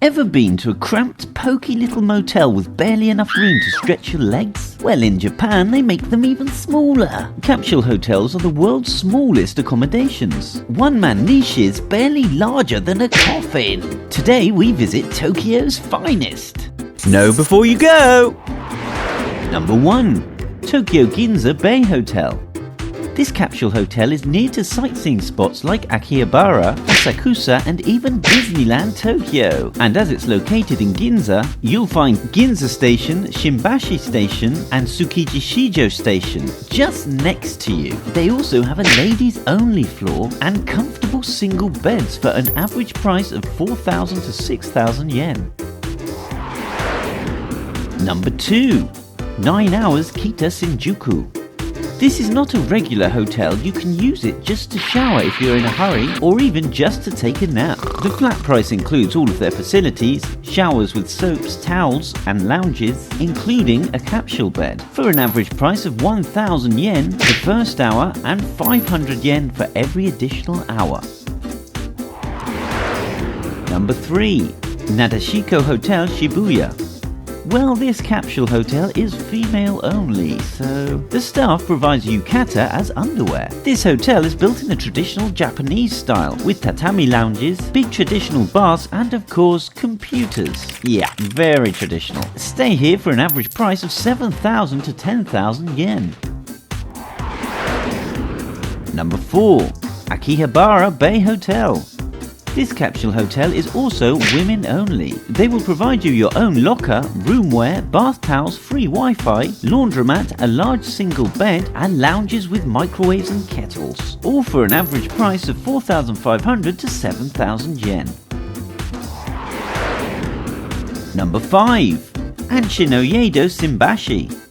Ever been to a cramped, pokey little motel with barely enough room to stretch your legs? Well, in Japan, they make them even smaller. Capsule hotels are the world's smallest accommodations. One-man niches barely larger than a coffin. Today, we visit Tokyo's finest. Know before you go! Number 1. Tokyo Ginza Bay Hotel. This capsule hotel is near to sightseeing spots like Akihabara, Asakusa and even Disneyland Tokyo. And as it's located in Ginza, you'll find Ginza Station, Shimbashi Station and Tsukijishijo Station just next to you. They also have a ladies only floor and comfortable single beds for an average price of 4,000 to 6,000 yen. Number 2. 9 Hours Kita Shinjuku. This is not a regular hotel. You can use it just to shower if you're in a hurry or even just to take a nap. The flat price includes all of their facilities, showers with soaps, towels and lounges, including a capsule bed, for an average price of 1,000 yen the first hour and 500 yen for every additional hour. Number 3. Nadeshiko Hotel Shibuya. Well, this capsule hotel is female only, so the staff provides yukata as underwear. This hotel is built in the traditional Japanese style, with tatami lounges, big traditional baths and of course computers. Yeah, very traditional. Stay here for an average price of 7,000 to 10,000 yen. Number 4. Akihabara Bay Hotel. This capsule hotel is also women only. They will provide you your own locker, roomwear, bath towels, free Wi-Fi, laundromat, a large single bed and lounges with microwaves and kettles. All for an average price of 4,500 to 7,000 yen. Number 5. Anshin Oyado Shimbashi.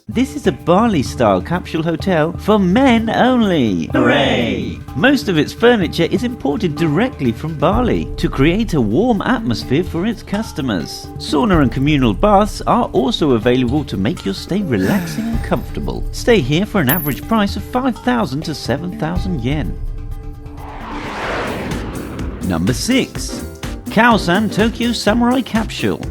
This is a Bali-style capsule hotel for men only. Hooray! Most of its furniture is imported directly from Bali to create a warm atmosphere for its customers. Sauna and communal baths are also available to make your stay relaxing and comfortable. Stay here for an average price of 5,000 to 7,000 yen. Number 6. Khaosan Tokyo Samurai Capsule.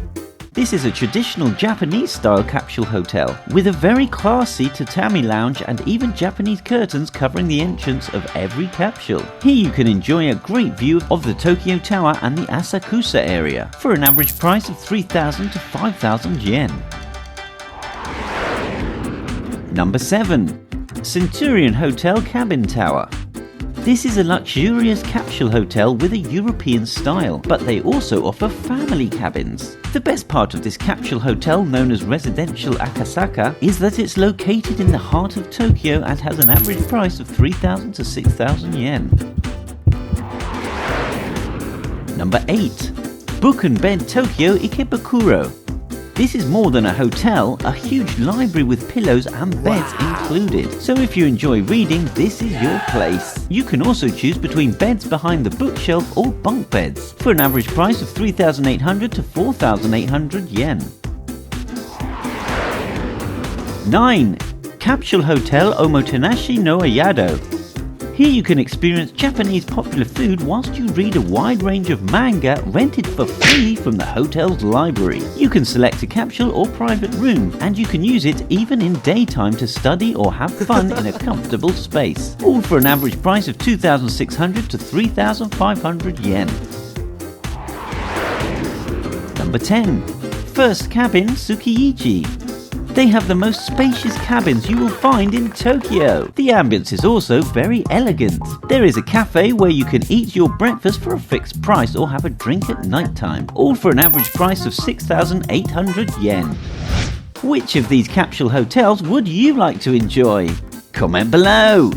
This is a traditional Japanese-style capsule hotel with a very classy tatami lounge and even Japanese curtains covering the entrance of every capsule. Here you can enjoy a great view of the Tokyo Tower and the Asakusa area for an average price of 3,000 to 5,000 yen. Number 7. Centurion Hotel Cabin Tower. This is a luxurious capsule hotel with a European style, but they also offer family cabins. The best part of this capsule hotel, known as Residential Akasaka, is that it's located in the heart of Tokyo and has an average price of 3,000 to 6,000 yen. Number 8. Book and Bed Tokyo Ikebukuro. This is more than a hotel, a huge library with pillows and beds included. So if you enjoy reading, this is your place. You can also choose between beds behind the bookshelf or bunk beds for an average price of 3,800 to 4,800 yen. 9. Capsule Hotel Omotenashi no Oyado. Here you can experience Japanese popular food whilst you read a wide range of manga rented for free from the hotel's library. You can select a capsule or private room, and you can use it even in daytime to study or have fun in a comfortable space. All for an average price of 2,600 to 3,500 yen. Number 10. First Cabin Tsukiji. They have the most spacious cabins you will find in Tokyo. The ambience is also very elegant. There is a cafe where you can eat your breakfast for a fixed price or have a drink at night time, all for an average price of 6,800 yen. Which of these capsule hotels would you like to enjoy? Comment below!